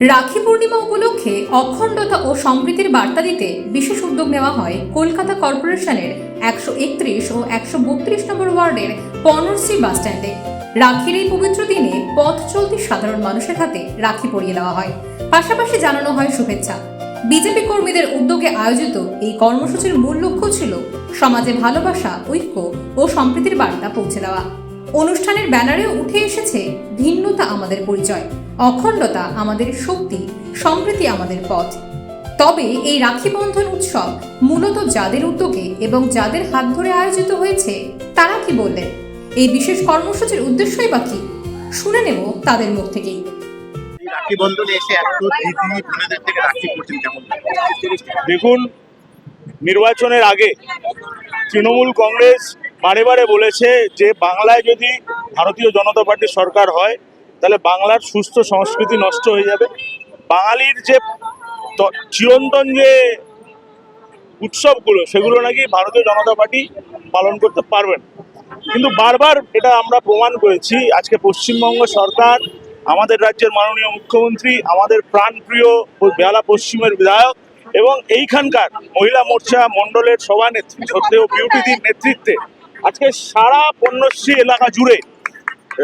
রাখি পূর্ণিমা উপলক্ষে অখণ্ডতা ও সম্প্রীতির বার্তা দিতে বিশেষ উদ্যোগ নেওয়া হয় কলকাতা কর্পোরেশনের 131 ও 132 নম্বর ওয়ার্ডের পনরসি বাস স্ট্যান্ডে। রাখির এই পবিত্র দিনে পথ চলতি সাধারণ মানুষের হাতে রাখি পরিয়ে দেওয়া হয়, পাশাপাশি জানানো হয় শুভেচ্ছা। বিজেপি কর্মীদের উদ্যোগে আয়োজিত এই কর্মসূচির মূল লক্ষ্য ছিল সমাজে ভালোবাসা, ঐক্য ও সম্প্রীতির বার্তা পৌঁছে দেওয়া। অনুষ্ঠানের ব্যানারে উঠে এসেছে ভিন্নতা আমাদের পরিচয়, অখণ্ডতা আমাদের শক্তি, সম্প্রীতি আমাদের পথ। তবে এই রাখি বন্ধন উৎসব মূলত যাদের উদ্যোগে এবং যাদের হাত ধরে আয়োজিত হয়েছে তারা কি বললেন, এই বিশেষ কর্মসূচির উদ্দেশ্যই বা কি, শুনে নেব তাদের মুখ থেকেই। রাখি বন্ধনে এসে এত দিদি বোনেদের থেকে রাখি পড়ছেন কেমন? দেখুন, নির্বাচনের আগে তৃণমূল কংগ্রেস বারে বারে বলেছে যে বাংলায় যদি ভারতীয় জনতা পার্টির সরকার হয় তাহলে বাংলার সুস্থ সংস্কৃতি নষ্ট হয়ে যাবে, বাঙালির যে চিরন্তন যে উৎসবগুলো সেগুলো নাকি ভারতীয় জনতা পার্টি পালন করতে পারবে না। কিন্তু বারবার এটা আমরা প্রমাণ করেছি। আজকে পশ্চিমবঙ্গ সরকার, আমাদের রাজ্যের মাননীয় মুখ্যমন্ত্রী, আমাদের প্রাণপ্রিয় বেহালা পশ্চিমের বিধায়ক এবং এইখানকার মহিলা মোর্চা মণ্ডলের সভানেত্রী সত্ত্বেও বিউটিদির নেতৃত্বে আজকে সারা পণ্যশ্রী এলাকা জুড়ে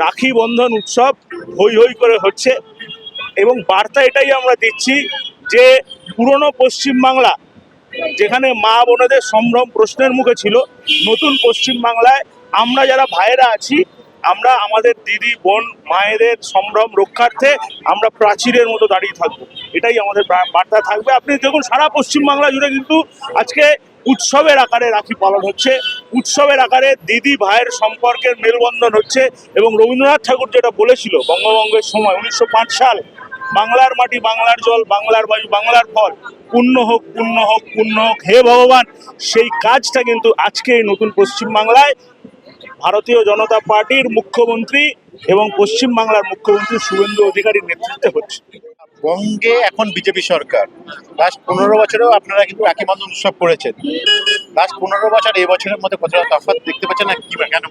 রাখি বন্ধন উৎসব হই হই করে হচ্ছে। এবং বার্তা এটাই আমরা দিচ্ছি যে পুরনো পশ্চিমবাংলা যেখানে মা বোনেদের সম্ভ্রম প্রশ্নের মুখে ছিল, নতুন পশ্চিমবাংলায় আমরা যারা ভাইয়েরা আছি আমরা আমাদের দিদি বোন মায়েদের সম্ভ্রম রক্ষার্থে আমরা প্রাচীরের মতো দাঁড়িয়ে থাকবো, এটাই আমাদের বার্তা থাকবে। আপনি দেখুন সারা পশ্চিমবাংলা জুড়ে কিন্তু আজকে উৎসবের আকারে রাখি পালন হচ্ছে, উৎসবের আকারে দিদি ভাইয়ের সম্পর্কের মেলবন্ধন হচ্ছে। এবং রবীন্দ্রনাথ ঠাকুর যেটা বলেছিল বঙ্গভঙ্গের সময় 1905 সাল, বাংলার মাটি বাংলার জল বাংলার বায়ু বাংলার ফল, পূর্ণ হোক পূর্ণ হোক পূর্ণ হোক হে ভগবান, সেই কাজটা কিন্তু আজকে এই নতুন পশ্চিমবাংলায় ভারতীয় জনতা পার্টির মুখ্যমন্ত্রী এবং পশ্চিমবাংলার মুখ্যমন্ত্রী শুভেন্দু অধিকারীর নেতৃত্বে হচ্ছে। বঙ্গে এখন বিজেপি সরকার, লাস্ট 15 বছরেও আপনারা কিন্তু রাখি বন্ধন উৎসব করেছেন। লাস্ট 15 বছর এই বছরের মধ্যে কতটা তফাৎ দেখতে পাচ্ছেন না কি বা কেন?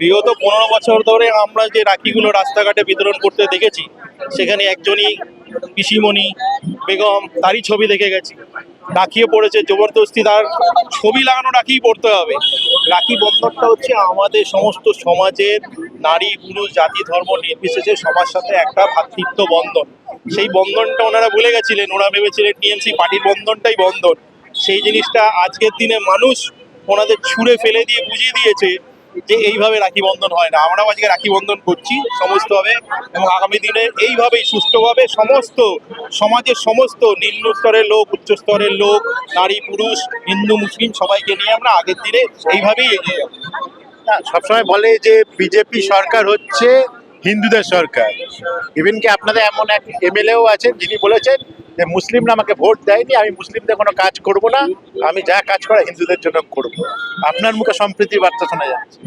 বিগত 15 বছর ধরে আমরা যে রাখিগুলো রাস্তাঘাটে বিতরণ করতে দেখেছি, সেখানে একজনই পিসিমণি বেগম তারই ছবি দেখে গেছি, রাখিয়ে পড়েছে জবরদস্তি, তার ছবি লাগানো রাখি পড়তে হবে। রাখি বন্ধনটা হচ্ছে আমাদের সমস্ত সমাজের নারী পুরুষ জাতি ধর্ম নির্বিশেষে সবার সাথে একটা ভ্রাতৃত্ব বন্ধন। সেই বন্ধনটা ওনারা ভুলে গেছিলেন, ওনারা ভেবেছিলেন টিএমসি পার্টির বন্ধনটাই বন্ধন। সেই জিনিসটা আজকের দিনে মানুষ ওনাদের ছুঁড়ে ফেলে দিয়ে বুঝিয়ে দিয়েছে যে এইভাবে রাখি বন্ধন হয় না। আমরাও আজকে রাখি বন্ধন করছি সমস্তভাবে, এবং আগামী দিনে এইভাবেই সুষ্ঠুভাবে সমস্ত সমাজের সমস্ত নিম্ন স্তরের লোক, উচ্চ স্তরের লোক, নারী পুরুষ, হিন্দু মুসলিম সবাইকে নিয়ে আমরা আগের দিনে এইভাবেই এগিয়ে যাবো। সবসময় বলে যে বিজেপি সরকার হচ্ছে হিন্দুদের সরকার। ইভেন কি আপনাদের এমন এক এমএলএও আছেন যিনি বলেছেন যে মুসলিমরা আমাকে ভোট দেয়নি, আমি মুসলিমদের কোনো কাজ করব না, আমি যা কাজ করা হিন্দুদের জন্য করব। আপনার মুখে সম্প্রীতির বার্তা শোনা যাচ্ছে।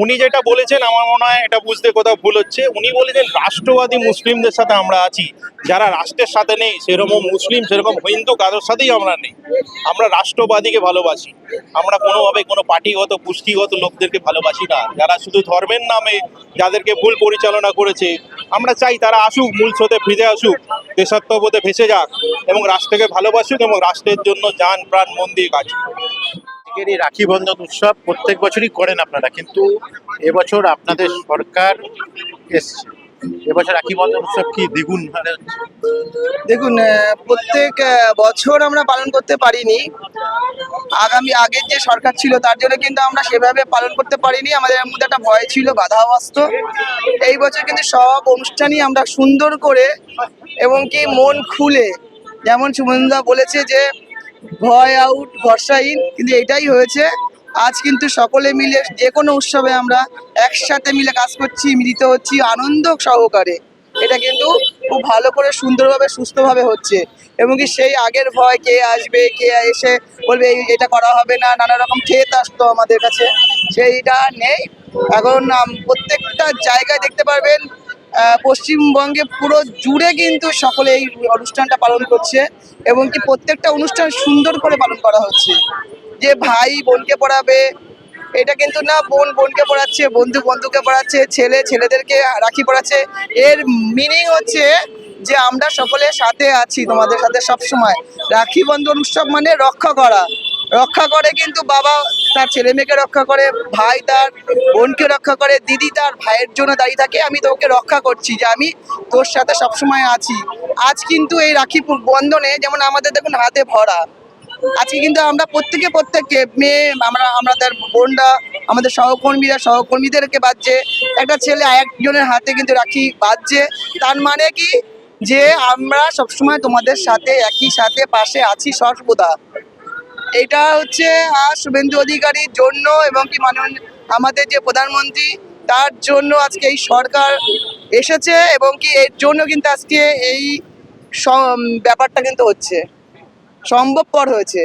উনি যেটা বলেছেন আমার মনে হয় এটা বুঝতে কোথাও ভুল হচ্ছে। উনি বলেছেন রাষ্ট্রবাদী মুসলিমদের সাথে আমরা আছি, যারা রাষ্ট্রের সাথে নেই সেরকম মুসলিম সেরকম হিন্দু কারোর সাথেই আমরা নেই। আমরা রাষ্ট্রবাদীকে ভালোবাসি, আমরা কোনোভাবে কোনো পার্টিগত পুষ্টিগত লোকদেরকে ভালোবাসি না, যারা শুধু ধর্মের নামে যাদেরকে ভুল পরিচালনা করেছে। আমরা চাই তারা আসুক, মূল স্রোতে ফিরে আসুক, দেশাত্মবোধে ভেসে যাক এবং রাষ্ট্রকে ভালোবাসুক এবং রাষ্ট্রের জন্য জান প্রাণ মন দিয়ে কাজ করুক। এই রাখি বন্ধন উৎসব প্রত্যেক বছরই করেন আপনারা, কিন্তু এবছর আপনাদের সরকার এসছে, এবছর রাখি বন্ধন উৎসব কি দ্বিগুণ হারে হচ্ছে? দেখুন, প্রত্যেক বছর আমরা পালন করতে পারিনি। আগের যে সরকার ছিল তার জন্য কিন্তু আমরা সেভাবে পালন করতে পারিনি, আমাদের মধ্যে একটা ভয় ছিল, বাধা আসতো। এই বছর কিন্তু সব অনুষ্ঠানই আমরা সুন্দর করে এবং কি মন খুলে, যেমন সুমনদা বলেছে যে ভয় আউট ভরসা ইন, কিন্তু এটাই হয়েছে। আজ কিন্তু সকলে মিলে যে কোনো উৎসবে আমরা একসাথে মিলে কাজ করছি, মিলিত হচ্ছি আনন্দ সহকারে। এটা কিন্তু খুব ভালো করে সুন্দরভাবে সুস্থভাবে হচ্ছে। এবং কি সেই আগের ভয়, কে আসবে কে এসে বলবে এটা করা হবে না, নানা রকম ঠেট আসতো আমাদের কাছে, সেইটা নেই এখন। প্রত্যেকটা জায়গায় দেখতে পারবেন পশ্চিমবঙ্গে পুরো জুড়ে কিন্তু সকলে এই অনুষ্ঠানটা পালন করছে এবং কি প্রত্যেকটা অনুষ্ঠান সুন্দর করে পালন করা হচ্ছে। যে ভাই বোনকে পড়াবে এটা কিন্তু না, বোন বোনকে পড়াচ্ছে, বন্ধু বন্ধুকে পড়াচ্ছে, ছেলে ছেলেদেরকে রাখি পড়াচ্ছে। এর মিনিং হচ্ছে যে আমরা সকলের সাথে আছি, তোমাদের সাথে সব সময়। রাখি বন্ধন উৎসব মানে রক্ষা করা, রক্ষা করে কিন্তু বাবা তার ছেলে মেয়েকে রক্ষা করে, ভাই তার বোনকে রক্ষা করে, দিদি তার ভাইয়ের জন্য দাঁড়িয়ে থাকে, আমি তোকে রক্ষা করছি, যে আমি তোর সাথে সবসময় আছি। আজ কিন্তু এই রাখি বন্ধনে যেমন আমাদের দেখুন হাতে ভরা, আজকে কিন্তু আমরা প্রত্যেককে মেয়ে আমাদের বোনরা, আমাদের সহকর্মীদেরকে বাজছে, একটা ছেলে একজনের হাতে কিন্তু রাখি বাজছে। তার মানে কি, যে আমরা সবসময় তোমাদের সাথে একই সাথে পাশে আছি সর্বদা। এটা হচ্ছে শুভেন্দু অধিকারীর জন্য এবং কি আমাদের যে প্রধানমন্ত্রী, তার জন্য আজকে এই সরকার এসেছে, এবং কি এর জন্য কিন্তু আজকে এই ব্যাপারটা কিন্তু হচ্ছে, সম্ভবপর হয়েছে।